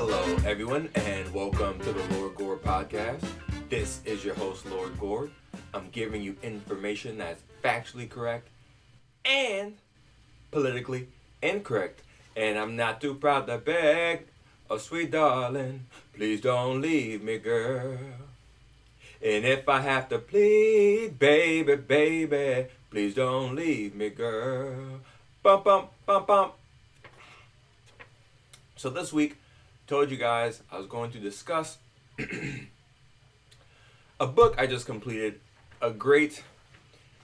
Hello, everyone, and welcome to the Lord Gord Podcast. This is your host, Lord Gord. I'm giving you information that's factually correct and politically incorrect. And I'm not too proud to beg, oh sweet darling, please don't leave me, girl. And if I have to plead, baby, please don't leave me, girl. Bum, bum, bum, bum. So this week, told you guys I was going to discuss a book I just completed, a great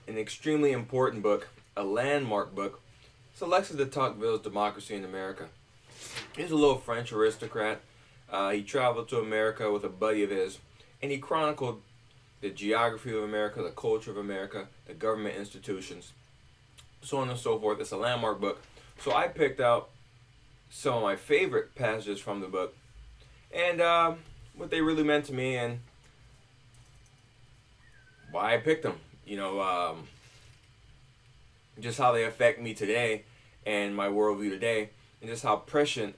and extremely important book, a landmark book. It's Alexis De Tocqueville's Democracy in America. He's a little French aristocrat. He traveled to America with a buddy of his, and he chronicled the geography of America, the culture of America, the government institutions, so on and so forth. It's a landmark book. So I picked out some of my favorite passages from the book and what they really meant to me and why I picked them. Just how they affect me today and my worldview today, and just how prescient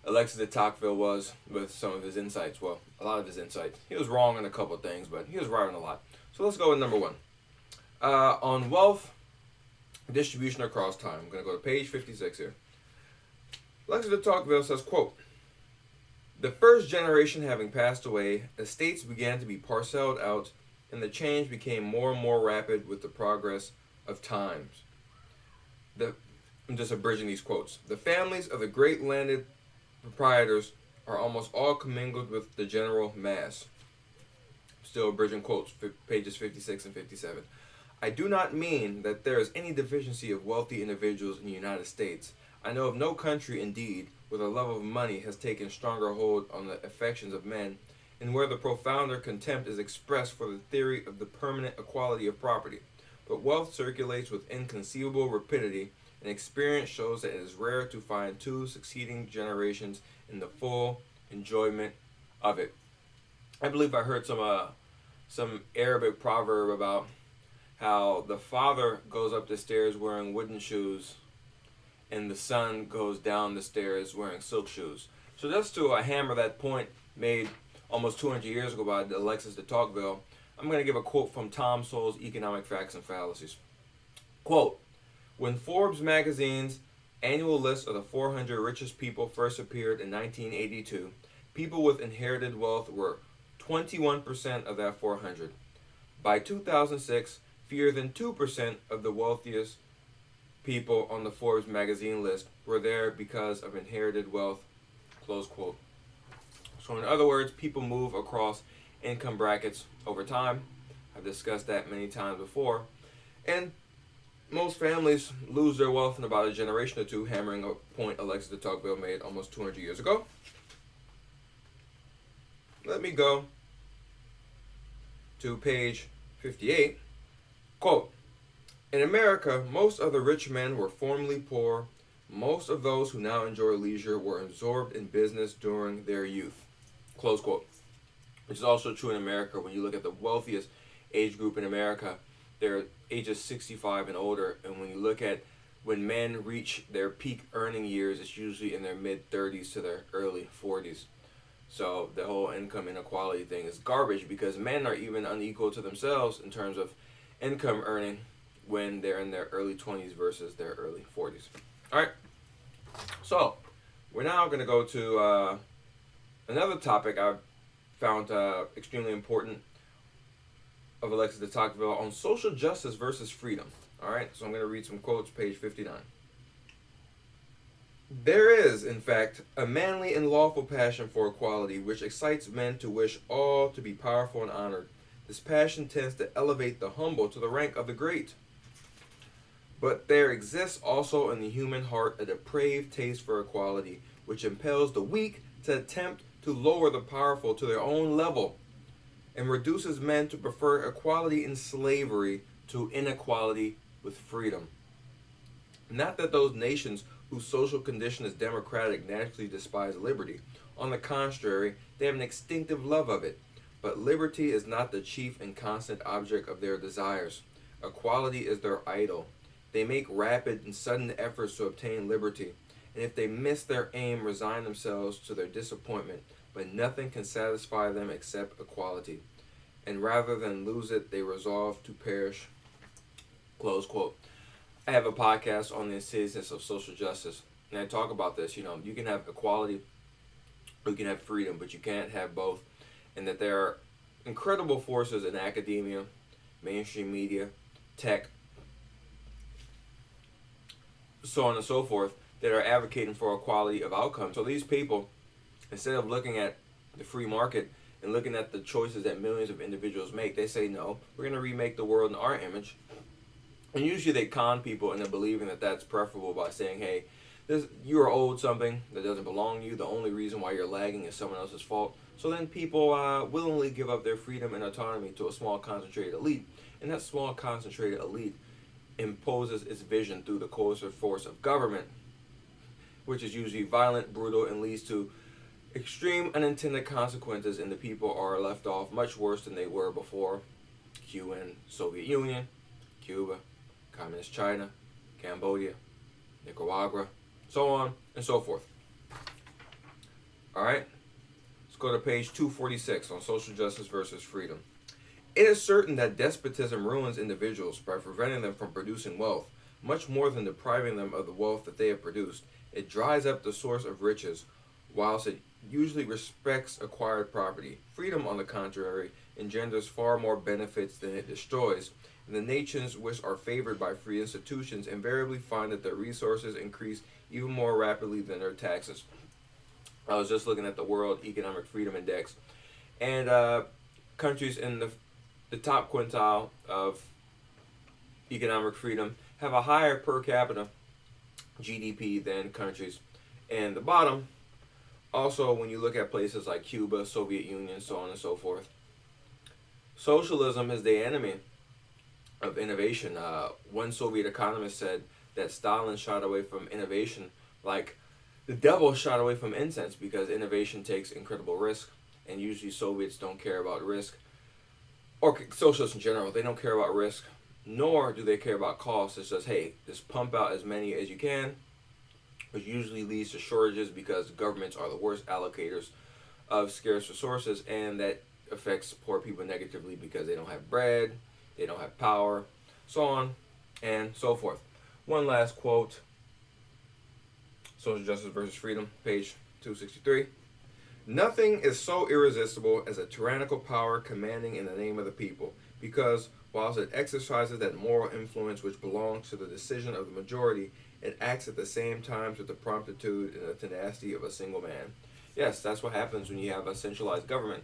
Alexis de Tocqueville was with some of his insights. Well, a lot of his insights. He was wrong on a couple of things, but he was right on a lot. So let's go with number one. On wealth distribution across time. I'm going to go to page 56 here. Alexis de Tocqueville says, quote, "The first generation having passed away, estates began to be parceled out, and the change became more and more rapid with the progress of times." I'm just abridging these quotes. "The families of the great landed proprietors are almost all commingled with the general mass." Still abridging quotes, pages 56 and 57. "I do not mean that there is any deficiency of wealthy individuals in the United States. I know of no country, indeed, where the love of money has taken stronger hold on the affections of men, and where the profounder contempt is expressed for the theory of the permanent equality of property. But wealth circulates with inconceivable rapidity, and experience shows that it is rare to find two succeeding generations in the full enjoyment of it." I believe I heard some Arabic proverb about how the father goes up the stairs wearing wooden shoes and the son goes down the stairs wearing silk shoes. So just to hammer that point made almost 200 years ago by Alexis de Tocqueville, I'm going to give a quote from Tom Sowell's Economic Facts and Fallacies. Quote, "When Forbes magazine's annual list of the 400 richest people first appeared in 1982, people with inherited wealth were 21% of that 400. By 2006, fewer than 2% of the wealthiest people on the Forbes magazine list were there because of inherited wealth." Close quote. So in other words, people move across income brackets over time. I've discussed that many times before. And most families lose their wealth in about a generation or two, hammering a point Alexis de Tocqueville made almost 200 years ago. Let me go to page 58. Quote, "In America, most of the rich men were formerly poor. Most of those who now enjoy leisure were absorbed in business during their youth." Close quote. Which is also true in America. When you look at the wealthiest age group in America, they're ages 65 and older. And when you look at when men reach their peak earning years, it's usually in their mid-30s to their early 40s. So the whole income inequality thing is garbage because men are even unequal to themselves in terms of income earning when they're in their early 20s versus their early 40s. All right. So we're now going to go to another topic I found extremely important of Alexis de Tocqueville on social justice versus freedom. All right. So I'm going to read some quotes, page 59. "There is, in fact, a manly and lawful passion for equality which excites men to wish all to be powerful and honored. This passion tends to elevate the humble to the rank of the great. But there exists also in the human heart a depraved taste for equality, which impels the weak to attempt to lower the powerful to their own level, and reduces men to prefer equality in slavery to inequality with freedom. Not that those nations whose social condition is democratic naturally despise liberty. On the contrary, they have an instinctive love of it. But liberty is not the chief and constant object of their desires. Equality is their idol. They make rapid and sudden efforts to obtain liberty, and if they miss their aim, resign themselves to their disappointment, but nothing can satisfy them except equality. And rather than lose it, they resolve to perish. Close quote. I have a podcast on the seriousness of social justice, and I talk about this. You can have equality, or you can have freedom, but you can't have both. And that there are incredible forces in academia, mainstream media, tech, so on and so forth, that are advocating for equality of outcomes. So these people, instead of looking at the free market and looking at the choices that millions of individuals make, they say, no, we're going to remake the world in our image. And usually they con people into believing that that's preferable by saying, hey, you are owed something that doesn't belong to you. The only reason why you're lagging is someone else's fault. So then people willingly give up their freedom and autonomy to a small concentrated elite. And that small concentrated elite imposes its vision through the coercive force of government, which is usually violent, brutal, and leads to extreme unintended consequences, and the people are left off much worse than they were before. UN, Soviet Union, Cuba, Communist China, Cambodia, Nicaragua, so on and so forth. Alright, let's go to page 246 on social justice versus freedom. It is certain that despotism ruins individuals by preventing them from producing wealth, much more than depriving them of the wealth that they have produced. It dries up the source of riches, whilst it usually respects acquired property. Freedom, on the contrary, engenders far more benefits than it destroys, and the nations which are favored by free institutions invariably find that their resources increase even more rapidly than their taxes. I was just looking at the World Economic Freedom Index, and countries in the top quintile of economic freedom have a higher per capita GDP than countries in the bottom. Also, when you look at places like Cuba, Soviet Union, so on and so forth, socialism is the enemy of innovation. One Soviet economist said that Stalin shied away from innovation like the devil shied away from incense, because innovation takes incredible risk, and usually Soviets don't care about risk, or socialists in general. They don't care about risk, nor do they care about cost. It's just, hey, just pump out as many as you can, which usually leads to shortages because governments are the worst allocators of scarce resources, and that affects poor people negatively because they don't have bread, they don't have power, so on and so forth. One last quote, Social Justice versus Freedom, page 263. Nothing is so irresistible as a tyrannical power commanding in the name of the people, because whilst it exercises that moral influence which belongs to the decision of the majority, it acts at the same time with the promptitude and the tenacity of a single man. Yes, that's what happens when you have a centralized government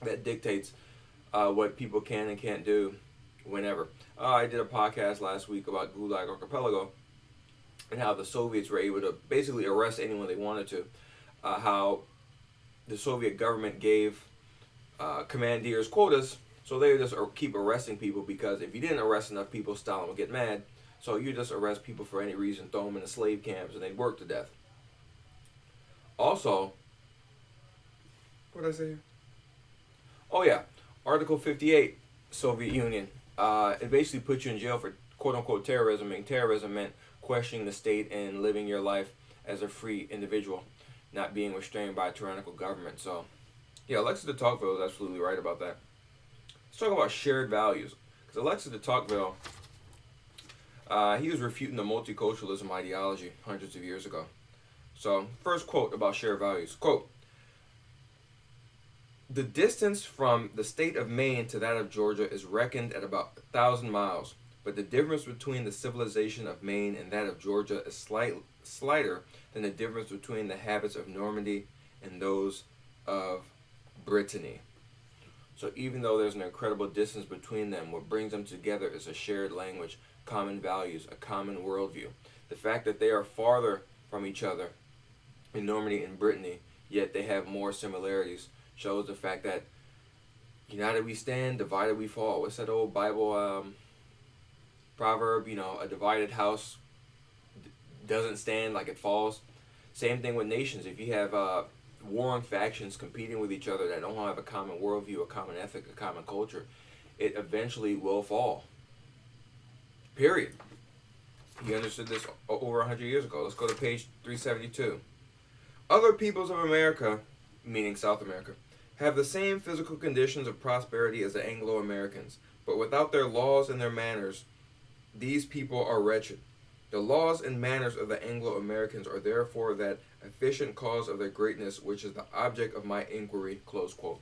that dictates what people can and can't do whenever. I did a podcast last week about Gulag Archipelago and how the Soviets were able to basically arrest anyone they wanted to. How the Soviet government gave commandeers quotas, so they would just keep arresting people, because if you didn't arrest enough people, Stalin would get mad. So you just arrest people for any reason, throw them in the slave camps, and they'd work to death. Also, what did I say here? Oh yeah, Article 58, Soviet Union. It basically put you in jail for quote-unquote terrorism, and terrorism meant questioning the state and living your life as a free individual, not being restrained by a tyrannical government. So, yeah, Alexis De Tocqueville is absolutely right about that. Let's talk about shared values. Because Alexis De Tocqueville, he was refuting the multiculturalism ideology hundreds of years ago. So, first quote about shared values. Quote, "The distance from the state of Maine to that of Georgia is reckoned at about 1,000 miles. But the difference between the civilization of Maine and that of Georgia is slighter than the difference between the habits of Normandy and those of Brittany." So even though there's an incredible distance between them, what brings them together is a shared language, common values, a common worldview. The fact that they are farther from each other in Normandy and Brittany, yet they have more similarities, shows the fact that united we stand, divided we fall. What's that old Bible proverb? A divided house doesn't stand, like it falls. Same thing with nations. If you have warring factions competing with each other that don't have a common worldview, a common ethic, a common culture, it eventually will fall. Period. He understood this over 100 years ago. Let's go to page 372. Other peoples of America, meaning South America, have the same physical conditions of prosperity as the Anglo-Americans, but without their laws and their manners, these people are wretched. The laws and manners of the Anglo-Americans are therefore that efficient cause of their greatness, which is the object of my inquiry, close quote.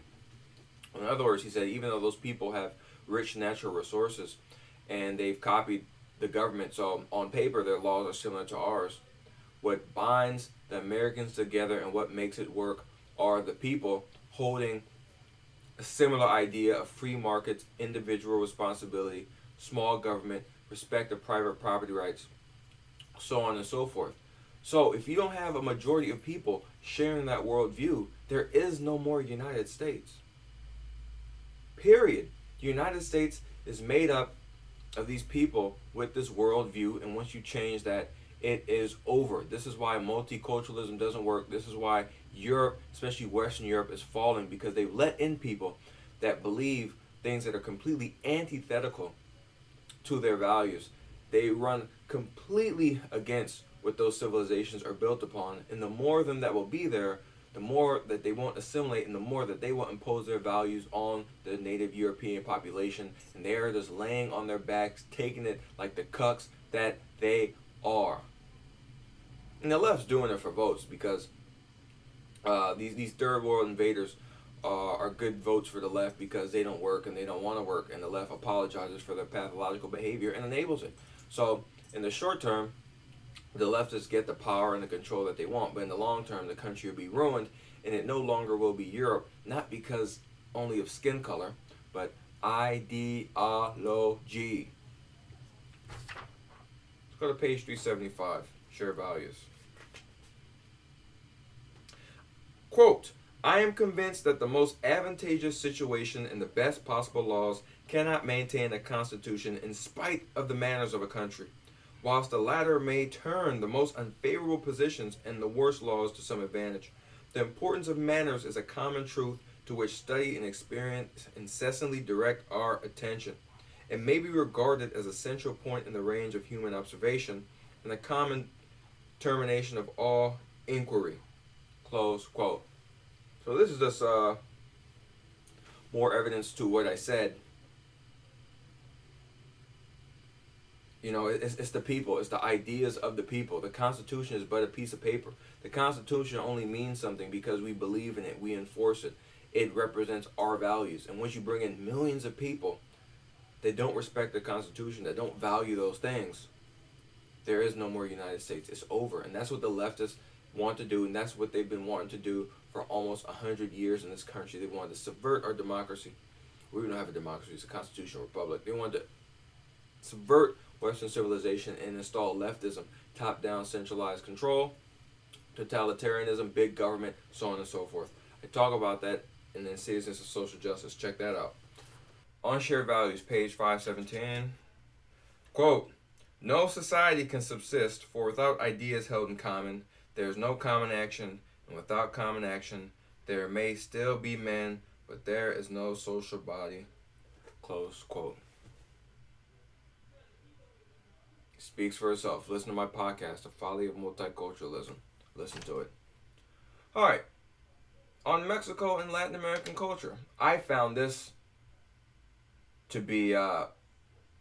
In other words, he said, even though those people have rich natural resources and they've copied the government, so on paper their laws are similar to ours, what binds the Americans together and what makes it work are the people holding a similar idea of free markets, individual responsibility, small government, respect of private property rights, so on and so forth. So if you don't have a majority of people sharing that worldview, there is no more United States. Period. The United States is made up of these people with this worldview, and once you change that, it is over. This is why multiculturalism doesn't work. This is why Europe, especially Western Europe, is falling, because they've let in people that believe things that are completely antithetical to their values. They run completely against what those civilizations are built upon, and the more of them that will be there, the more that they won't assimilate, and the more that they will impose their values on the native European population, and they are just laying on their backs, taking it like the cucks that they are. And the left's doing it for votes, because these third world invaders are good votes for the left, because they don't work and they don't want to work, and the left apologizes for their pathological behavior and enables it. So in the short term, the leftists get the power and the control that they want, but in the long term, the country will be ruined, and it no longer will be Europe, not because only of skin color, but ideology. Let's go to page 375, share values. Quote, I am convinced that the most advantageous situation and the best possible laws cannot maintain a constitution in spite of the manners of a country, whilst the latter may turn the most unfavorable positions and the worst laws to some advantage. The importance of manners is a common truth to which study and experience incessantly direct our attention. It may be regarded as a central point in the range of human observation and the common termination of all inquiry. Close quote. So this is just more evidence to what I said. You know, it's the people. It's the ideas of the people. The Constitution is but a piece of paper. The Constitution only means something because we believe in it. We enforce it. It represents our values. And once you bring in millions of people that don't respect the Constitution, that don't value those things, there is no more United States. It's over. And that's what the leftists want to do, and that's what they've been wanting to do for almost 100 years in this country. They wanted to subvert our democracy. We don't have a democracy. It's a constitutional republic. They wanted to subvert Western civilization and install leftism, top-down centralized control, totalitarianism, big government, so on and so forth. I talk about that in the Citizens of Social Justice. Check that out. On Shared Values, page 517. Quote, no society can subsist, for without ideas held in common, there is no common action, and without common action, there may still be men, but there is no social body. Close quote. Speaks for itself. Listen to my podcast, The Folly of Multiculturalism. Listen to it. All right. On Mexico and Latin American culture, I found this to be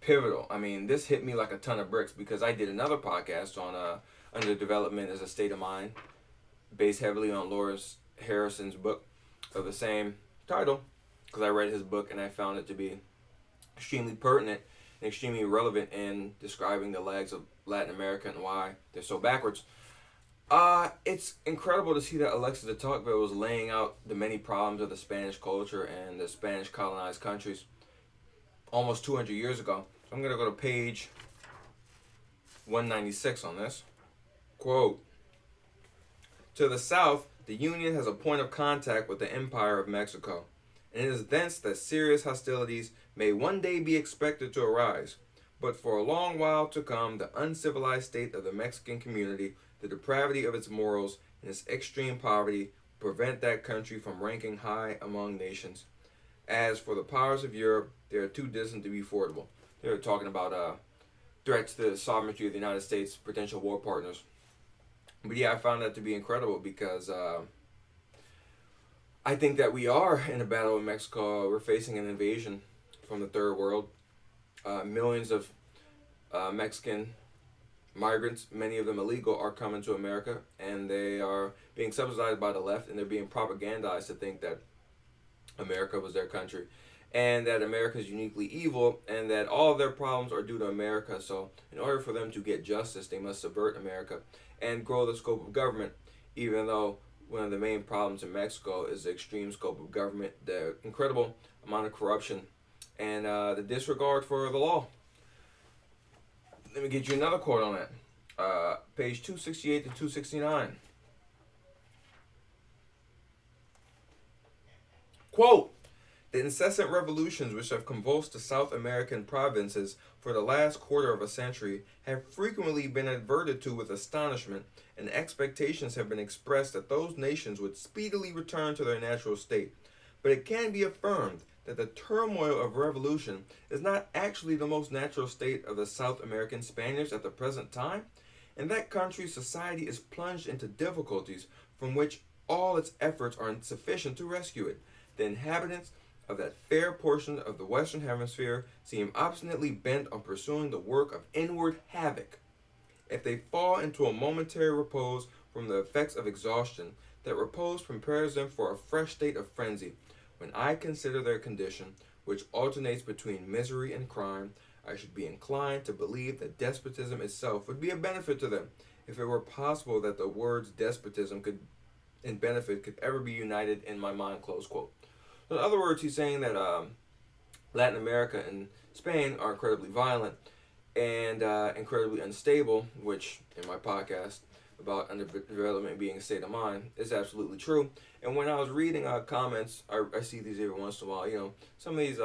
pivotal. I mean, this hit me like a ton of bricks, because I did another podcast on Under Development as a State of Mind, based heavily on Lawrence Harrison's book of the same title, because I read his book and I found it to be extremely pertinent and extremely relevant in describing the lags of Latin America and why they're so backwards. It's incredible to see that Alexis De Tocqueville was laying out the many problems of the Spanish culture and the Spanish colonized countries almost 200 years ago. So I'm going to go to page 196 on this. Quote, to the south, the Union has a point of contact with the Empire of Mexico, and it is thence that serious hostilities may one day be expected to arise. But for a long while to come, the uncivilized state of the Mexican community, the depravity of its morals, and its extreme poverty prevent that country from ranking high among nations. As for the powers of Europe, they are too distant to be affordable. They were talking about threats to the sovereignty of the United States, potential war partners. But yeah, I found that to be incredible because I think that we are in a battle in Mexico. We're facing an invasion from the third world. Millions of Mexican migrants, many of them illegal, are coming to America, and they are being subsidized by the left, and they're being propagandized to think that America was their country, and that America is uniquely evil, and that all of their problems are due to America. So in order for them to get justice, they must subvert America and grow the scope of government, even though one of the main problems in Mexico is the extreme scope of government, the incredible amount of corruption, and the disregard for the law. Let me get you another quote on that. Page 268 to 269. Quote, "The incessant revolutions which have convulsed the South American provinces for the last quarter of a century have frequently been adverted to with astonishment, and expectations have been expressed that those nations would speedily return to their natural state. But it can be affirmed that the turmoil of revolution is not actually the most natural state of the South American Spaniards at the present time. In that country's society is plunged into difficulties from which all its efforts are insufficient to rescue it. The inhabitants of that fair portion of the Western Hemisphere seem obstinately bent on pursuing the work of inward havoc. If they fall into a momentary repose from the effects of exhaustion, that repose prepares them for a fresh state of frenzy. When I consider their condition, which alternates between misery and crime, I should be inclined to believe that despotism itself would be a benefit to them, if it were possible that the words despotism and benefit could ever be united in my mind," close quote. So in other words, he's saying that Latin America and Spain are incredibly violent and incredibly unstable, which in my podcast about underdevelopment being a state of mind is absolutely true. And when I was reading comments, I see these every once in a while. You know, some of these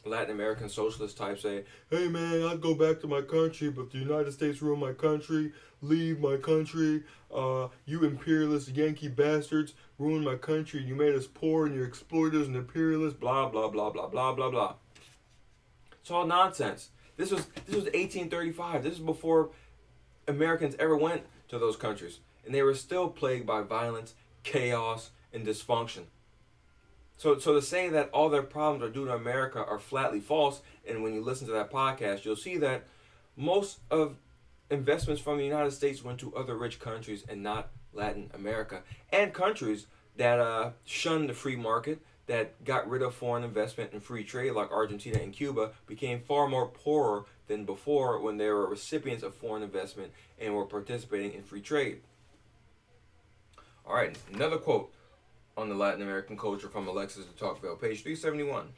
Latin American socialist types say, "Hey man, I'd go back to my country, but the United States ruined my country. Leave my country. You imperialist Yankee bastards ruined my country. You made us poor, and you're exploiters and imperialists. Blah blah blah blah blah blah blah." It's all nonsense. This was 1835. This is before Americans ever went to those countries, and they were still plagued by violence, chaos, and dysfunction. So to say that all their problems are due to America are flatly false. And when you listen to that podcast, you'll see that most of investments from the United States went to other rich countries and not Latin America, and countries that shunned the free market, that got rid of foreign investment and free trade, like Argentina and Cuba, became far more poorer than before when they were recipients of foreign investment and were participating in free trade. All right, another quote on the Latin American culture from Alexis De Tocqueville, page 371.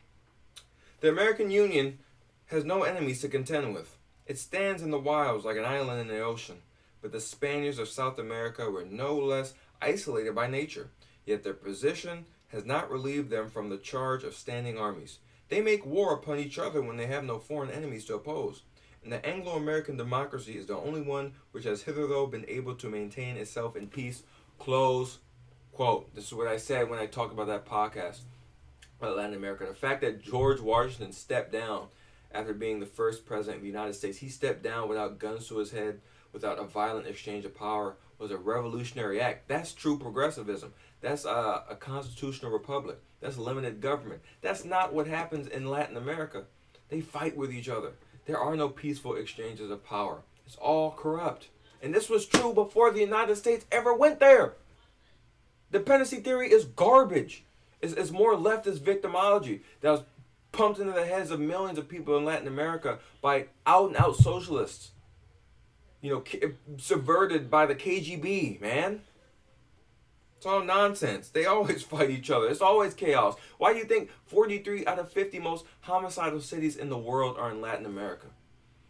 "The American Union has no enemies to contend with. It stands in the wilds like an island in the ocean. But the Spaniards of South America were no less isolated by nature, yet their position has not relieved them from the charge of standing armies. They make war upon each other when they have no foreign enemies to oppose. And the Anglo-American democracy is the only one which has hitherto been able to maintain itself in peace," close quote. This is what I said when I talked about that podcast about Latin America. The fact that George Washington stepped down after being the first president of the United States, he stepped down without guns to his head, without a violent exchange of power, was a revolutionary act. That's true progressivism. That's a constitutional republic. That's limited government. That's not what happens in Latin America. They fight with each other. There are no peaceful exchanges of power. It's all corrupt. And this was true before the United States ever went there. Dependency theory is garbage. It's more leftist victimology that was pumped into the heads of millions of people in Latin America by out-and-out socialists. You know, subverted by the KGB, man. It's all nonsense. They always fight each other. It's always chaos. Why do you think 43 out of 50 most homicidal cities in the world are in Latin America?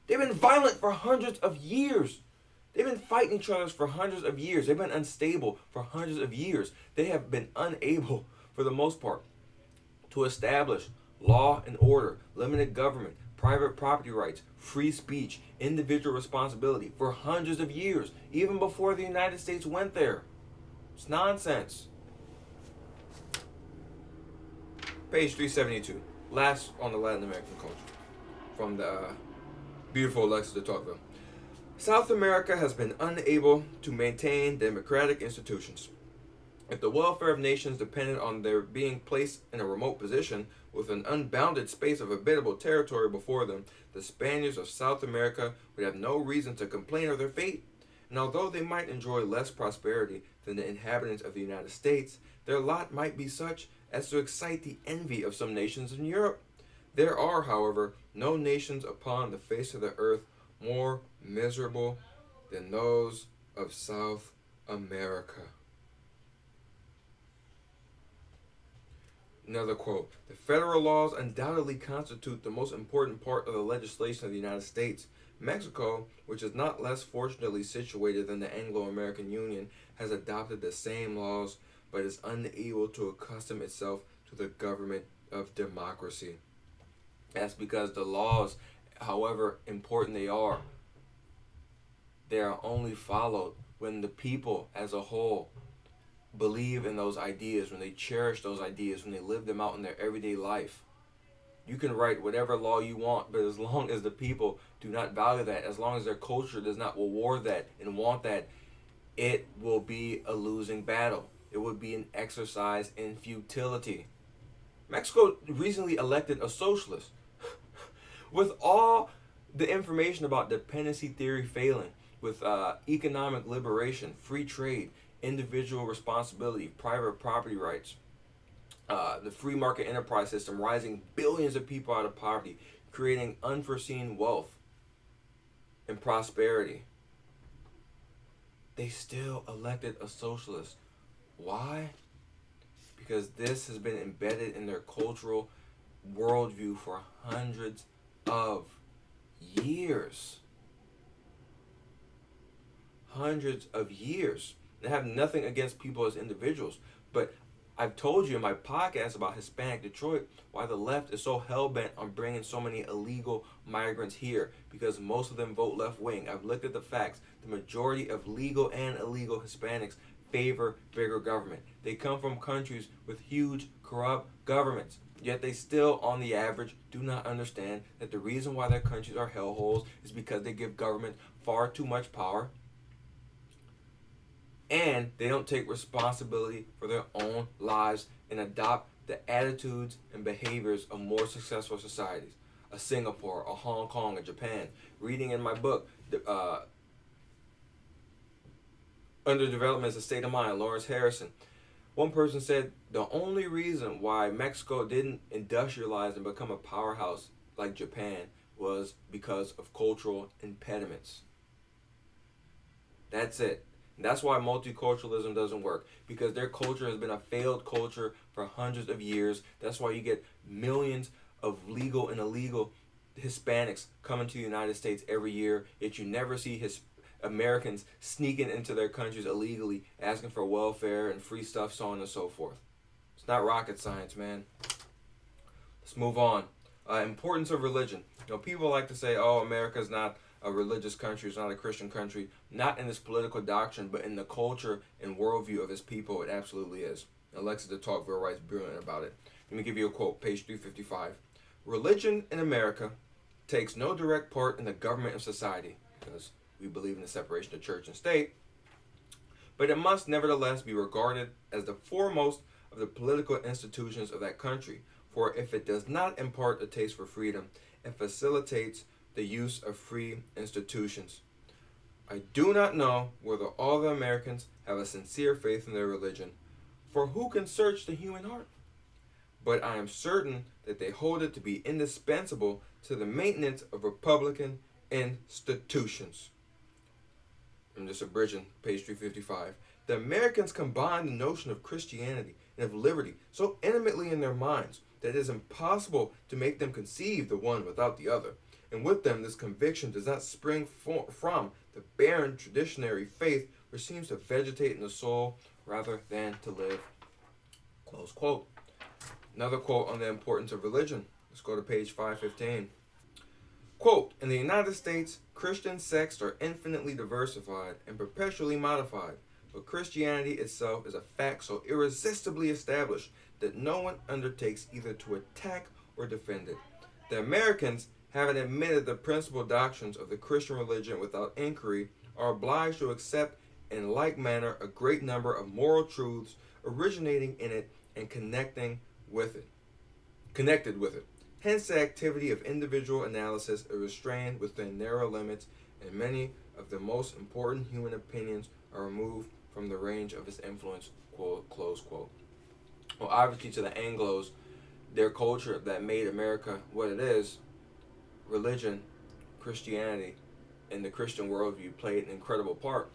They've been violent for hundreds of years. They've been fighting each other for hundreds of years. They've been unstable for hundreds of years. They have been unable, for the most part, to establish law and order, limited government, private property rights, free speech, individual responsibility for hundreds of years, even before the United States went there. It's nonsense. Page 372. Last on the Latin American culture. From the Beautiful Alexis De Tocqueville. South America has been unable to maintain democratic institutions. If the welfare of nations depended on their being placed in a remote position with an unbounded space of habitable territory before them, the Spaniards of South America would have no reason to complain of their fate. And although they might enjoy less prosperity than the inhabitants of the United States, their lot might be such as to excite the envy of some nations in Europe. There are, however, no nations upon the face of the earth more miserable than those of South America. Another quote: the federal laws undoubtedly constitute the most important part of the legislation of the United States. Mexico, which is not less fortunately situated than the Anglo-American Union, has adopted the same laws, but is unable to accustom itself to the government of democracy. That's because the laws, however important they are only followed when the people as a whole believe in those ideas, when they cherish those ideas, when they live them out in their everyday life. You can write whatever law you want, but as long as the people do not value that, as long as their culture does not reward that and want that, it will be a losing battle. It would be an exercise in futility. Mexico recently elected a socialist. With all the information about dependency theory failing, with economic liberation, free trade, individual responsibility, private property rights, the free market enterprise system rising billions of people out of poverty, creating unforeseen wealth and prosperity, they still elected a socialist. Why? Because this has been embedded in their cultural worldview for hundreds of years. Hundreds of years. I have nothing against people as individuals, but I've told you in my podcast about Hispanic Detroit why the left is so hell-bent on bringing so many illegal migrants here, because most of them vote left-wing. I've looked at the facts. The majority of legal and illegal Hispanics favor bigger government. They come from countries with huge corrupt governments, yet they still, on the average, do not understand that the reason why their countries are hellholes is because they give government far too much power, and they don't take responsibility for their own lives and adopt the attitudes and behaviors of more successful societies. A Singapore, a Hong Kong, a Japan. Reading in my book, Under Development is a State of Mind, Lawrence Harrison. One person said the only reason why Mexico didn't industrialize and become a powerhouse like Japan was because of cultural impediments. That's it. That's why multiculturalism doesn't work, because their culture has been a failed culture for hundreds of years. That's why you get millions of legal and illegal Hispanics coming to the United States every year, yet you never see Americans sneaking into their countries illegally, asking for welfare and free stuff, so on and so forth. It's not rocket science, man. Let's move on. Importance of religion. People like to say, oh, America's not a religious country, it's not a Christian country. Not in its political doctrine, but in the culture and worldview of its people, it absolutely is. Alexis De Tocqueville writes brilliant about it. Let me give you a quote, page 355. Religion in America takes no direct part in the government of society, because we believe in the separation of church and state, but it must nevertheless be regarded as the foremost of the political institutions of that country, for if it does not impart a taste for freedom, it facilitates the use of free institutions. I do not know whether all the Americans have a sincere faith in their religion, for who can search the human heart? But I am certain that they hold it to be indispensable to the maintenance of Republican institutions. I'm just abridging page 355. The Americans combine the notion of Christianity and of liberty so intimately in their minds that it is impossible to make them conceive the one without the other. And with them, this conviction does not spring from the barren traditionary faith which seems to vegetate in the soul rather than to live. Close quote. Another quote on the importance of religion. Let's go to page 515. Quote, in the United States, Christian sects are infinitely diversified and perpetually modified, but Christianity itself is a fact so irresistibly established that no one undertakes either to attack or defend it. The Americans, having admitted the principal doctrines of the Christian religion without inquiry, are obliged to accept in like manner a great number of moral truths originating in it and connected with it. Hence the activity of individual analysis is restrained within narrow limits, and many of the most important human opinions are removed from the range of its influence, quote, close quote. Well, obviously to the Anglos, their culture that made America what it is, religion, Christianity, and the Christian worldview played an incredible part.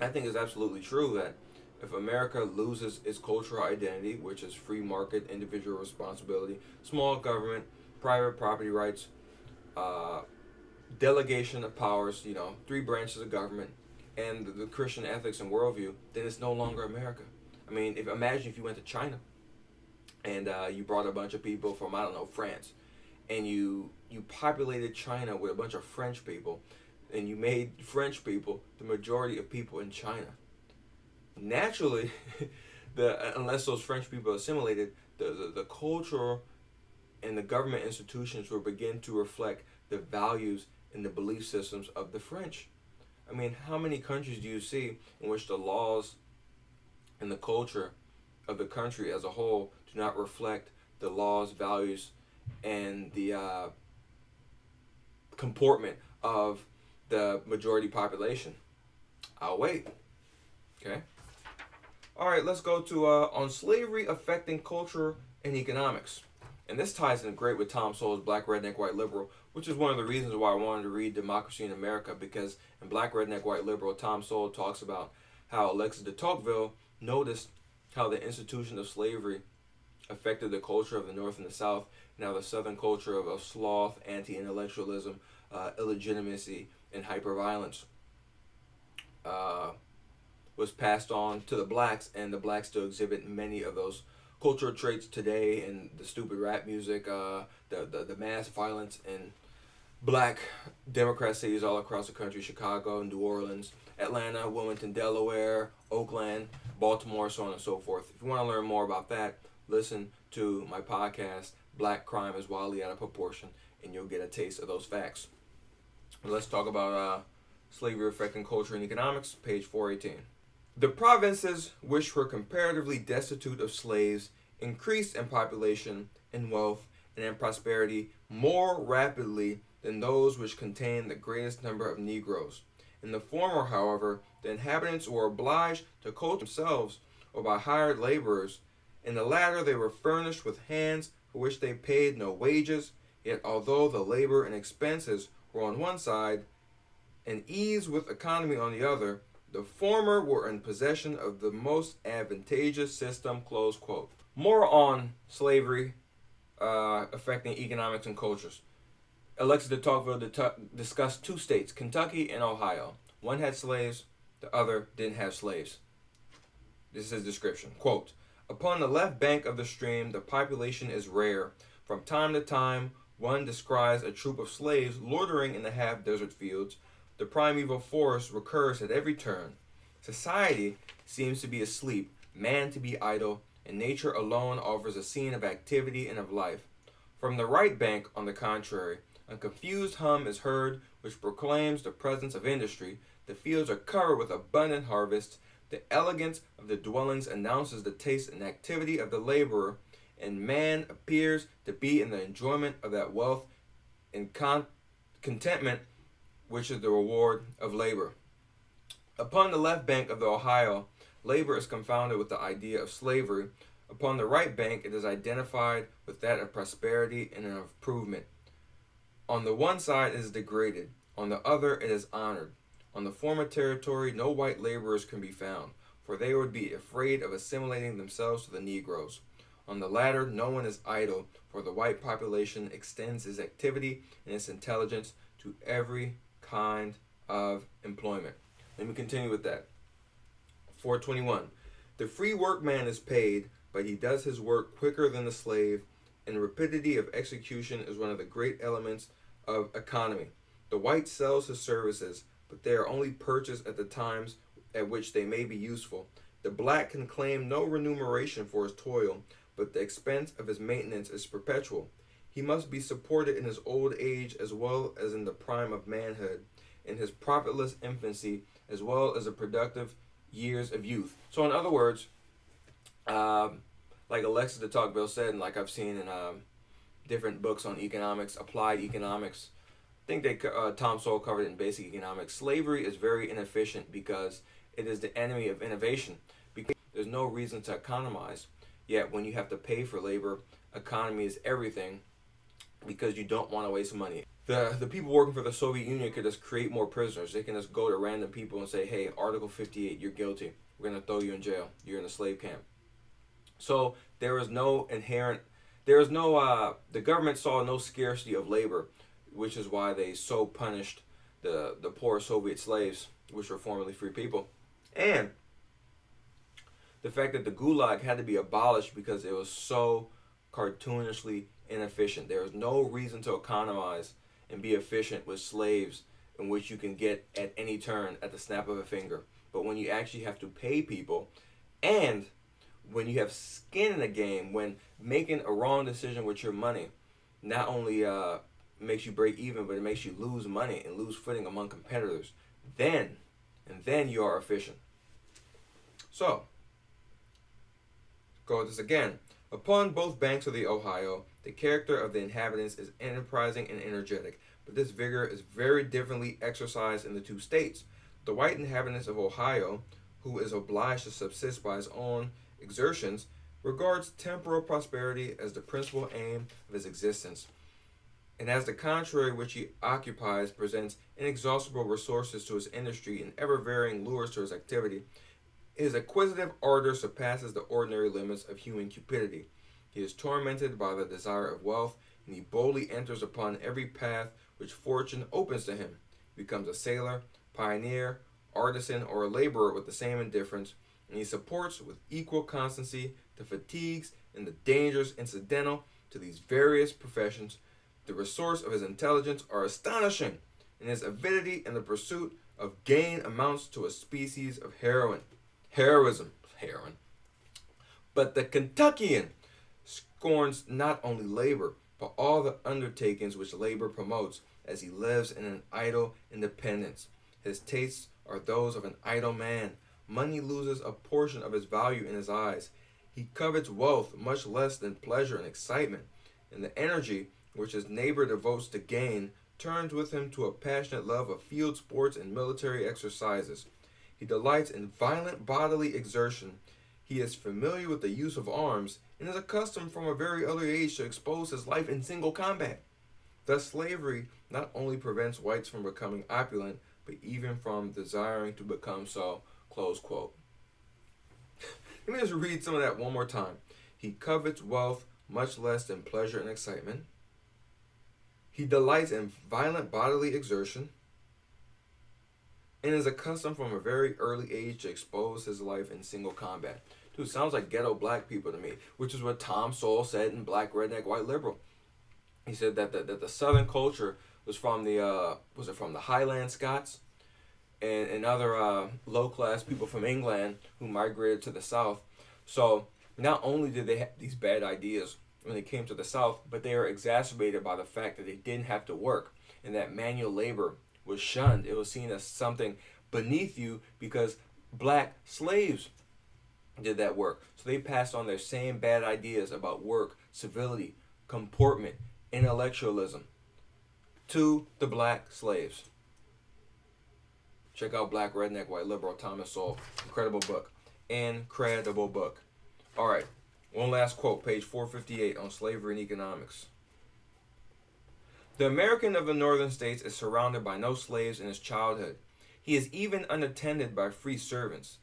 I think it's absolutely true that if America loses its cultural identity, which is free market, individual responsibility, small government, private property rights, delegation of powers, three branches of government, and the Christian ethics and worldview, then it's no longer America. I mean, imagine if you went to China and you brought a bunch of people from, I don't know, France, and you populated China with a bunch of French people, and you made French people the majority of people in China. Naturally, unless those French people assimilated, the culture and the government institutions will begin to reflect the values and the belief systems of the French. I mean, how many countries do you see in which the laws and the culture of the country as a whole do not reflect the laws, values, and the comportment of the majority population? I'll wait. Okay. All right, let's go to on slavery affecting culture and economics. And this ties in great with Tom Sowell's Black Redneck White Liberal, which is one of the reasons why I wanted to read Democracy in America, because in Black Redneck White Liberal, Tom Sowell talks about how Alexis De Tocqueville noticed how the institution of slavery affected the culture of the North and the South, and how the Southern culture of sloth, anti-intellectualism, illegitimacy, and hyperviolence was passed on to the blacks, and the blacks still exhibit many of those cultural traits today in the stupid rap music, the mass violence in black Democrat cities all across the country, Chicago, New Orleans, Atlanta, Wilmington, Delaware, Oakland, Baltimore, so on and so forth. If you want to learn more about that, listen to my podcast, Black Crime is Wildly Out of Proportion, and you'll get a taste of those facts. Let's talk about slavery affecting culture and economics, page 418. The provinces which were comparatively destitute of slaves increased in population, in wealth, and in prosperity more rapidly than those which contained the greatest number of Negroes. In the former, however, the inhabitants were obliged to cultivate themselves or by hired laborers. In the latter, they were furnished with hands for which they paid no wages, yet although the labor and expenses were on one side, and ease with economy on the other, the former were in possession of the most advantageous system, close quote. More on slavery affecting economics and cultures. Alexis de Tocqueville discussed two states, Kentucky and Ohio. One had slaves, the other didn't have slaves. This is his description. Quote, upon the left bank of the stream, the population is rare. From time to time, one descries a troop of slaves loitering in the half-desert fields. The primeval forest recurs at every turn. Society seems to be asleep, man to be idle, and nature alone offers a scene of activity and of life. From the right bank, on the contrary, a confused hum is heard which proclaims the presence of industry. The fields are covered with abundant harvests. The elegance of the dwellings announces the taste and activity of the laborer, and man appears to be in the enjoyment of that wealth and contentment which is the reward of labor. Upon the left bank of the Ohio, labor is confounded with the idea of slavery. Upon the right bank, it is identified with that of prosperity and of improvement. On the one side, it is degraded. On the other, it is honored. On the former territory, no white laborers can be found, for they would be afraid of assimilating themselves to the Negroes. On the latter, no one is idle, for the white population extends its activity and its intelligence to every kind of employment. Let me continue with that. 421. The free workman is paid, but he does his work quicker than the slave, and rapidity of execution is one of the great elements of economy. The white sells his services, but they are only purchased at the times at which they may be useful. The black can claim no remuneration for his toil, but the expense of his maintenance is perpetual. He must be supported in his old age as well as in the prime of manhood, in his profitless infancy as well as the productive years of youth. So, in other words, like Alexis De Tocqueville said, and like I've seen in different books on economics, applied economics, I think Tom Sowell covered it in basic economics. Slavery is very inefficient because it is the enemy of innovation. Because there's no reason to economize. Yet when you have to pay for labor, economy is everything because you don't want to waste money. The people working for the Soviet Union could just create more prisoners. They can just go to random people and say, hey, Article 58, you're guilty. We're going to throw you in jail. You're in a slave camp. So there is no the government saw no scarcity of labor, which is why they so punished the poor Soviet slaves, which were formerly free people. And the fact that the Gulag had to be abolished because it was so cartoonishly inefficient. There was no reason to economize and be efficient with slaves in which you can get at any turn at the snap of a finger. But when you actually have to pay people, and when you have skin in the game, when making a wrong decision with your money not only makes you break even, but it makes you lose money and lose footing among competitors, then you are efficient. So, go with this again. Upon both banks of the Ohio, the character of the inhabitants is enterprising and energetic, but this vigor is very differently exercised in the two states. The white inhabitants of Ohio, who is obliged to subsist by his own exertions, regards temporal prosperity as the principal aim of his existence, and as the contrary which he occupies presents inexhaustible resources to his industry and ever-varying lures to his activity, his acquisitive ardor surpasses the ordinary limits of human cupidity. He is tormented by the desire of wealth, and he boldly enters upon every path which fortune opens to him. He becomes a sailor, pioneer, artisan, or a laborer with the same indifference, and he supports with equal constancy the fatigues and the dangers incidental to these various professions. The resource of his intelligence are astonishing, and his avidity in the pursuit of gain amounts to a species of heroism. But the Kentuckian scorns not only labor, but all the undertakings which labor promotes, as he lives in an idle independence. His tastes are those of an idle man. Money loses a portion of its value in his eyes. He covets wealth much less than pleasure and excitement, and the energy which his neighbor devotes to gain turns with him to a passionate love of field sports and military exercises. He delights in violent bodily exertion. He is familiar with the use of arms, and is accustomed from a very early age to expose his life in single combat. Thus slavery not only prevents whites from becoming opulent, but even from desiring to become so. Close quote. Let me just read some of that one more time. He covets wealth much less than pleasure and excitement. He delights in violent bodily exertion, and is accustomed from a very early age to expose his life in single combat. Dude, sounds like ghetto black people to me, which is what Tom Sowell said in Black Redneck White Liberal. He said that the Southern culture was from the Highland Scots and other low-class people from England who migrated to the South. So not only did they have these bad ideas when they came to the South, but they were exacerbated by the fact that they didn't have to work and that manual labor was shunned. It was seen as something beneath you because black slaves did that work. So they passed on their same bad ideas about work, civility, comportment, intellectualism to the black slaves. Check out Black Redneck White Liberal, Thomas Sowell. Incredible book. Incredible book. All right. One last quote, page 458 on slavery and economics. The American of the northern states is surrounded by no slaves in his childhood. He is even unattended by free servants,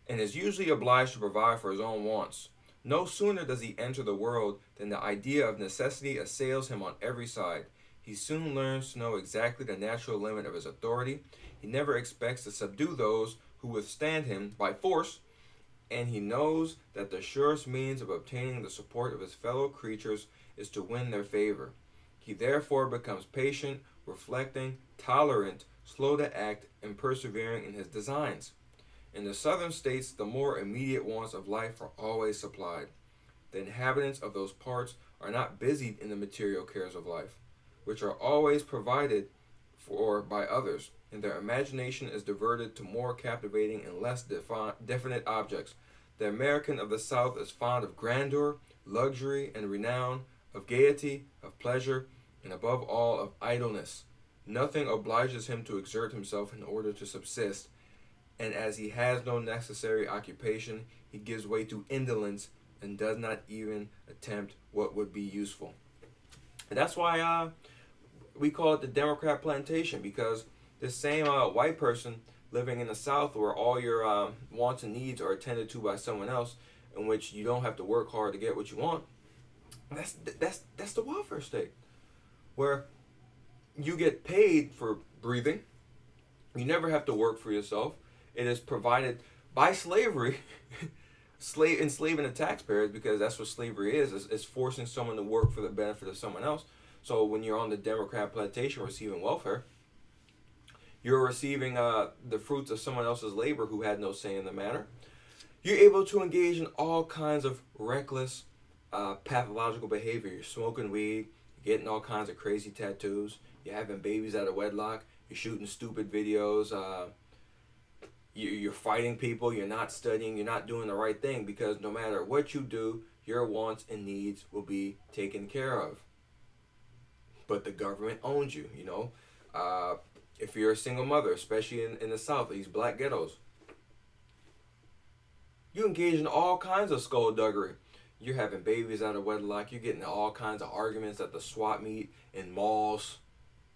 and is usually obliged to provide for his own wants. No sooner does he enter the world than the idea of necessity assails him on every side. He soon learns to know exactly the natural limit of his authority. He never expects to subdue those who withstand him by force, and he knows that the surest means of obtaining the support of his fellow creatures is to win their favor. He therefore becomes patient, reflecting, tolerant, slow to act, and persevering in his designs. In the southern states, the more immediate wants of life are always supplied. The inhabitants of those parts are not busied in the material cares of life, which are always provided for by others, and their imagination is diverted to more captivating and less definite objects. The American of the South is fond of grandeur, luxury, and renown, of gaiety, of pleasure, and above all of idleness. Nothing obliges him to exert himself in order to subsist, and as he has no necessary occupation, he gives way to indolence and does not even attempt what would be useful. And that's why we call it the Democrat plantation, because this same white person living in the South, where all your wants and needs are attended to by someone else, in which you don't have to work hard to get what you want. That's the welfare state, where you get paid for breathing. You never have to work for yourself. It is provided by slavery, enslaving the taxpayers, because that's what slavery is. It's forcing someone to work for the benefit of someone else. So when you're on the Democrat plantation receiving welfare, you're receiving the fruits of someone else's labor who had no say in the matter. You're able to engage in all kinds of reckless, pathological behavior. You're smoking weed, you're getting all kinds of crazy tattoos, you're having babies out of wedlock, you're shooting stupid videos, you're fighting people, you're not studying, you're not doing the right thing, because no matter what you do, your wants and needs will be taken care of. But the government owns you, you know. If you're a single mother, especially in the South, these black ghettos, you engage in all kinds of skullduggery. You're having babies out of wedlock. You're getting all kinds of arguments at the swap meet, in malls,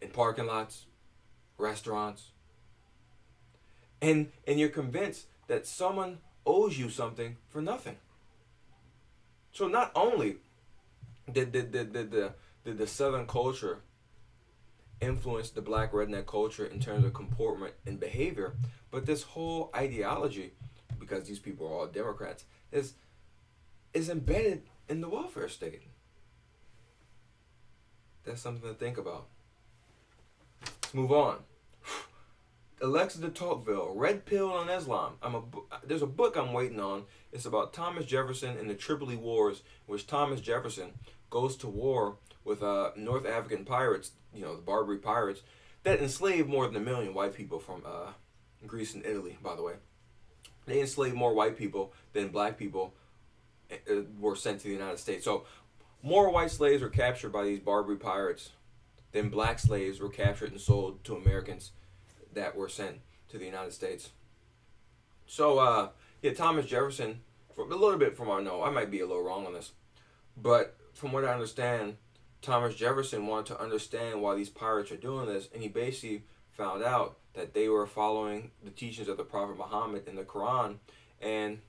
in parking lots, restaurants. And you're convinced that someone owes you something for nothing. So not only did the Southern culture influence the black redneck culture in terms of comportment and behavior, but this whole ideology, because these people are all Democrats, is embedded in the welfare state. That's something to think about. Let's move on. Alexis De Tocqueville, Red Pill on Islam. There's a book I'm waiting on. It's about Thomas Jefferson and the Tripoli Wars, in which Thomas Jefferson goes to war with North African pirates, you know, the Barbary pirates, that enslaved more than 1 million white people from Greece and Italy, by the way. They enslaved more white people than black people were sent to the United States. So more white slaves were captured by these Barbary pirates than black slaves were captured and sold to Americans that were sent to the United States. So, Thomas Jefferson, a little bit from what I know, I might be a little wrong on this, but from what I understand, Thomas Jefferson wanted to understand why these pirates are doing this, and he basically found out that they were following the teachings of the Prophet Muhammad in the Quran, and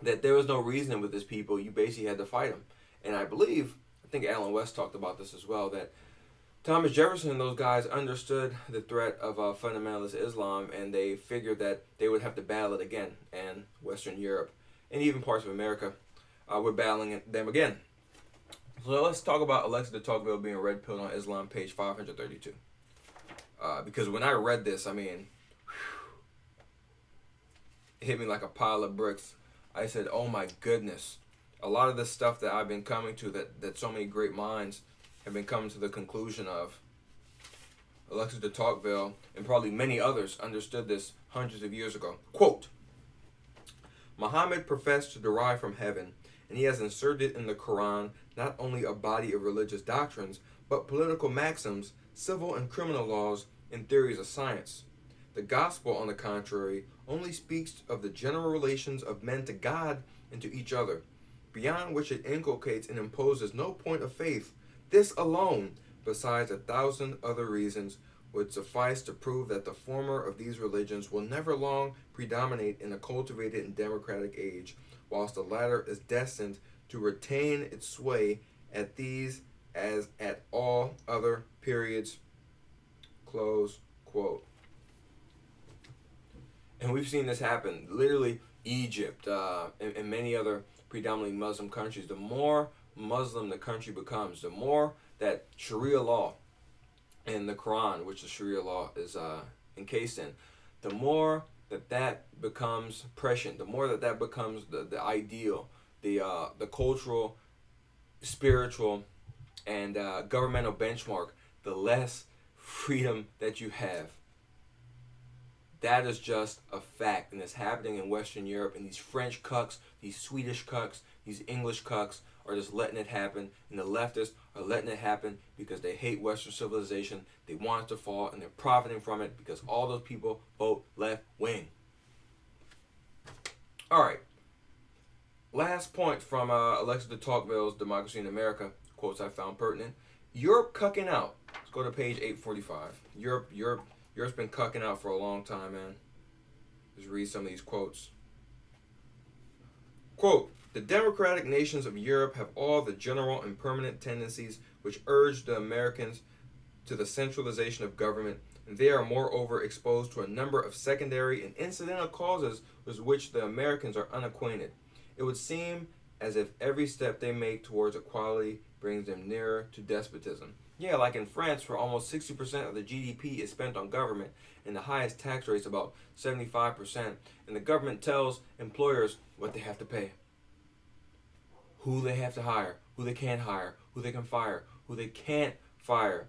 that there was no reasoning with these people. You basically had to fight them. And I think Alan West talked about this as well, that Thomas Jefferson and those guys understood the threat of fundamentalist Islam, and they figured that they would have to battle it again. And Western Europe, and even parts of America, were battling them again. So let's talk about Alexis De Tocqueville being red pilled on Islam, page 532. Because when I read this, it hit me like a pile of bricks. I said, oh my goodness. A lot of this stuff that I've been coming to, that so many great minds have been coming to the conclusion of, Alexis de Tocqueville and probably many others understood this hundreds of years ago. Quote, Muhammad professed to derive from heaven, and he has inserted in the Quran not only a body of religious doctrines, but political maxims, civil and criminal laws, and theories of science. The gospel, on the contrary, only speaks of the general relations of men to God and to each other, beyond which it inculcates and imposes no point of faith. This alone, besides 1,000 other reasons, would suffice to prove that the former of these religions will never long predominate in a cultivated and democratic age, whilst the latter is destined to retain its sway at these as at all other periods. Close quote. And we've seen this happen. Literally, Egypt and many other predominantly Muslim countries. The more Muslim the country becomes, the more that Sharia law in the Quran, which the Sharia law is encased in, the more that becomes prescient, the more that becomes the ideal, the cultural spiritual and governmental benchmark, the less freedom that you have. That is just a fact, and it's happening in Western Europe. And these French cucks, these Swedish cucks, these English cucks are just letting it happen, and the leftists are letting it happen because they hate Western civilization. They want it to fall, and they're profiting from it because all those people vote left wing. All right. Last point from Alexis De Tocqueville's Democracy in America, quotes I found pertinent. Europe cucking out. Let's go to page 845. Europe's been cucking out for a long time, man. Just read some of these quotes. Quote, the democratic nations of Europe have all the general and permanent tendencies which urge the Americans to the centralization of government, and they are moreover exposed to a number of secondary and incidental causes with which the Americans are unacquainted. It would seem as if every step they make towards equality brings them nearer to despotism. Yeah, like in France, where almost 60% of the GDP is spent on government, and the highest tax rate is about 75%, and the government tells employers what they have to pay, who they have to hire, who they can't hire, who they can fire, who they can't fire.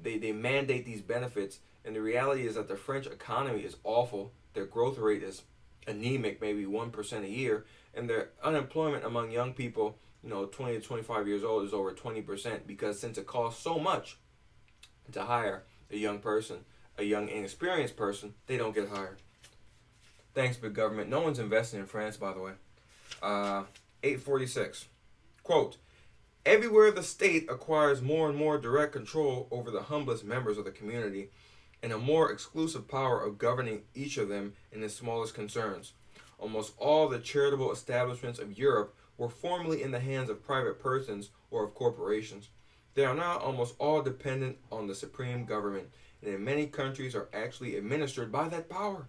They mandate these benefits, and the reality is that the French economy is awful. Their growth rate is anemic, maybe 1% a year, and their unemployment among young people, 20 to 25 years old, is over 20%, because since it costs so much to hire a young person, a young inexperienced person, they don't get hired. Thanks, big government. No one's investing in France, by the way. 846. Quote, everywhere the state acquires more and more direct control over the humblest members of the community and a more exclusive power of governing each of them in the smallest concerns. Almost all the charitable establishments of Europe were formerly in the hands of private persons or of corporations. They are now almost all dependent on the supreme government, and in many countries are actually administered by that power.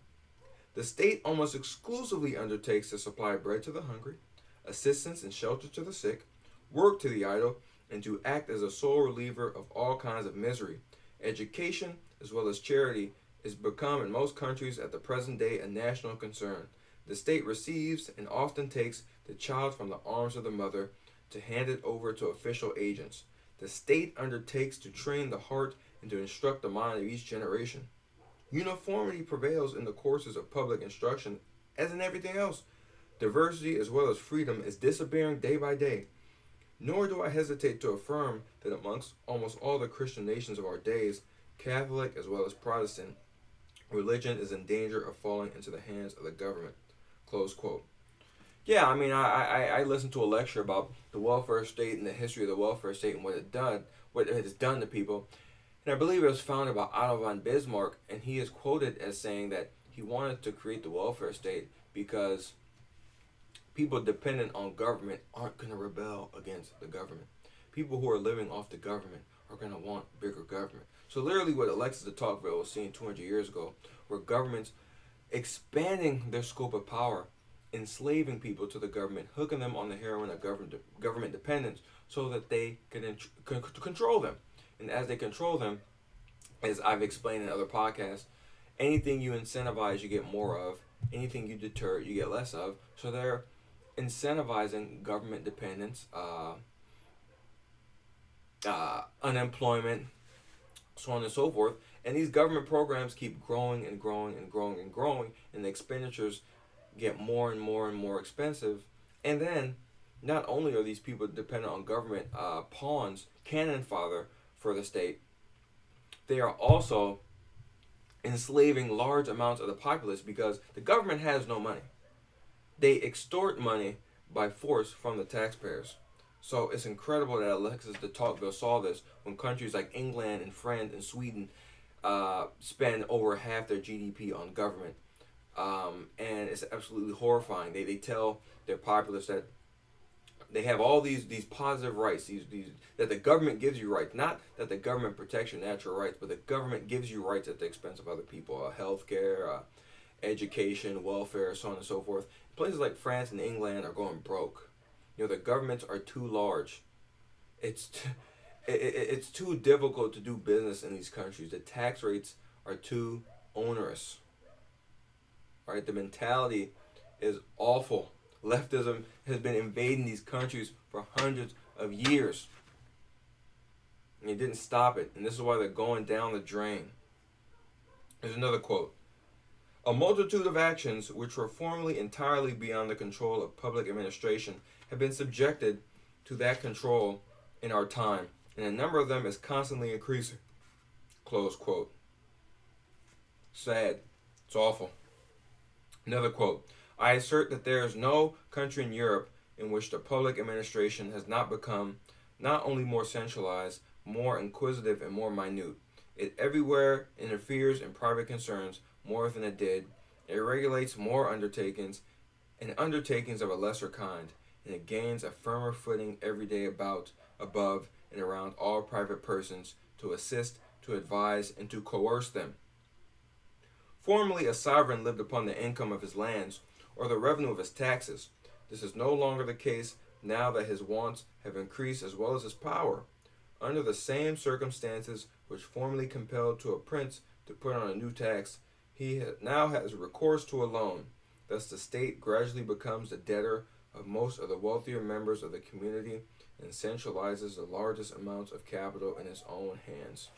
The state almost exclusively undertakes to supply bread to the hungry, assistance and shelter to the sick, work to the idle, and to act as a sole reliever of all kinds of misery. Education, as well as charity, is become in most countries at the present day a national concern. The state receives and often takes the child from the arms of the mother to hand it over to official agents. The state undertakes to train the heart and to instruct the mind of each generation. Uniformity prevails in the courses of public instruction as in everything else. Diversity as well as freedom is disappearing day by day. Nor do I hesitate to affirm that amongst almost all the Christian nations of our days, Catholic as well as Protestant, religion is in danger of falling into the hands of the government. Close quote. Yeah, I mean, I listened to a lecture about the welfare state and the history of the welfare state and what it has done to people. And I believe it was founded by Otto von Bismarck, and he is quoted as saying that he wanted to create the welfare state because people dependent on government aren't going to rebel against the government. People who are living off the government are going to want bigger government. So literally what Alexis De Tocqueville was seeing 200 years ago were governments expanding their scope of power, enslaving people to the government, hooking them on the heroin of government dependence so that they can control them. And as they control them, as I've explained in other podcasts, anything you incentivize, you get more of. Anything you deter, you get less of. So they're incentivizing government dependence, unemployment, so on and so forth. And these government programs keep growing and growing and growing and growing, and the expenditures get more and more and more expensive. And then, not only are these people dependent on government pawns, cannon fodder for the state, they are also enslaving large amounts of the populace because the government has no money. They extort money by force from the taxpayers. So it's incredible that Alexis de Tocqueville saw this when countries like England and France and Sweden spend over half their GDP on government. And it's absolutely horrifying. They tell their populace that they have all these positive rights, these that the government gives you rights. Not that the government protects your natural rights, but the government gives you rights at the expense of other people. Healthcare, education, welfare, so on and so forth. Places like France and England are going broke. The governments are too large. It's too difficult to do business in these countries. The tax rates are too onerous. Right? The mentality is awful. Leftism has been invading these countries for hundreds of years. And he didn't stop it. And this is why they're going down the drain. There's another quote. A multitude of actions which were formerly entirely beyond the control of public administration have been subjected to that control in our time, and a number of them is constantly increasing. Close quote. Sad. It's awful. Another quote. I assert that there is no country in Europe in which the public administration has not become not only more centralized, more inquisitive, and more minute. It everywhere interferes in private concerns more than it did. It regulates more undertakings and undertakings of a lesser kind, and it gains a firmer footing every day above, and around all private persons to assist, to advise, and to coerce them. Formerly, a sovereign lived upon the income of his lands or the revenue of his taxes. This is no longer the case now that his wants have increased as well as his power. Under the same circumstances which formerly compelled to a prince to put on a new tax, he now has recourse to a loan. Thus the state gradually becomes the debtor of most of the wealthier members of the community and centralizes the largest amounts of capital in its own hands.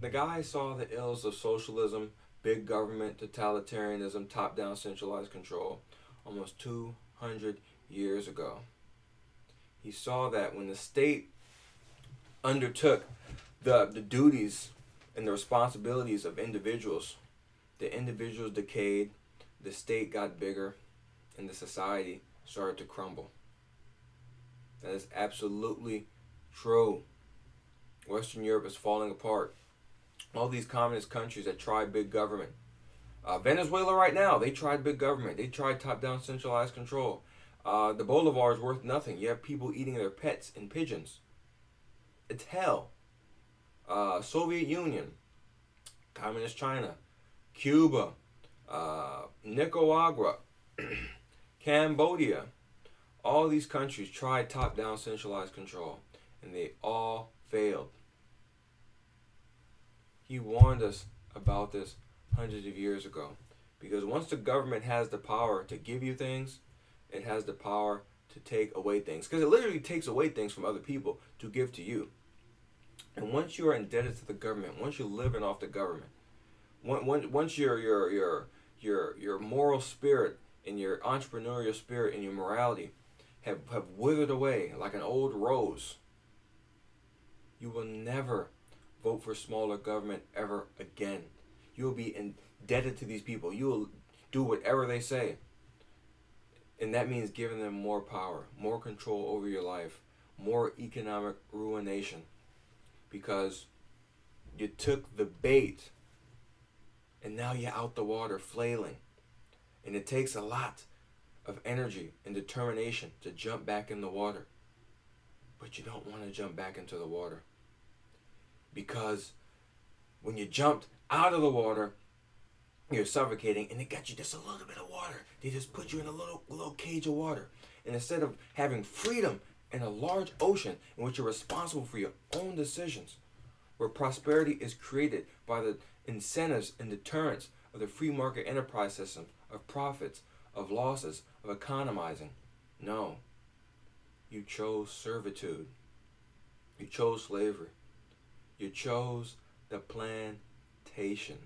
The guy saw the ills of socialism, big government, totalitarianism, top-down centralized control almost 200 years ago. He saw that when the state undertook the duties and the responsibilities of individuals, the individuals decayed, the state got bigger, and the society started to crumble. That is absolutely true. Western Europe is falling apart. All these communist countries that tried big government. Venezuela right now, they tried big government. They tried top-down centralized control. The Bolivar is worth nothing. You have people eating their pets and pigeons. It's hell. Soviet Union, Communist China, Cuba, Nicaragua, Cambodia. All these countries tried top-down centralized control, and they all failed. He warned us about this hundreds of years ago. Because once the government has the power to give you things, it has the power to take away things. Because it literally takes away things from other people to give to you. And once you are indebted to the government, once you're living off the government, once your moral spirit and your entrepreneurial spirit and your morality have withered away like an old rose, you will never vote for smaller government ever again. You will be indebted to these people. You will do whatever they say. And that means giving them more power, more control over your life, more economic ruination. Because you took the bait and now you're out the water flailing. And it takes a lot of energy and determination to jump back in the water. But you don't want to jump back into the water. Because when you jumped out of the water, you're suffocating, and they got you just a little bit of water. They just put you in a little cage of water. And instead of having freedom in a large ocean in which you're responsible for your own decisions, where prosperity is created by the incentives and deterrents of the free market enterprise system, of profits, of losses, of economizing. No. You chose servitude. You chose slavery. You chose the plantation.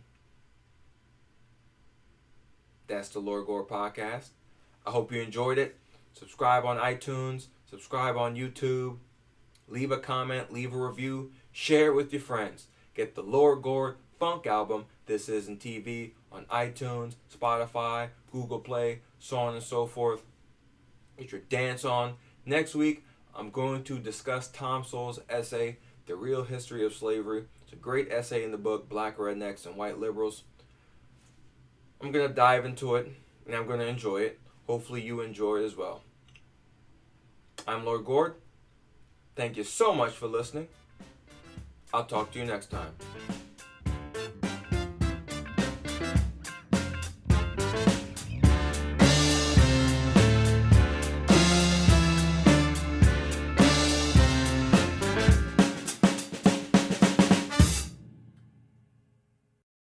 That's the Lord Gord Podcast. I hope you enjoyed it. Subscribe on iTunes. Subscribe on YouTube. Leave a comment. Leave a review. Share it with your friends. Get the Lord Gord Funk album, This Isn't TV, on iTunes, Spotify, Google Play, so on and so forth. Get your dance on. Next week, I'm going to discuss Tom Sowell's essay, The Real History of Slavery. It's a great essay in the book, Black Rednecks and White Liberals. I'm going to dive into it, and I'm going to enjoy it. Hopefully you enjoy it as well. I'm Lord Gord. Thank you so much for listening. I'll talk to you next time.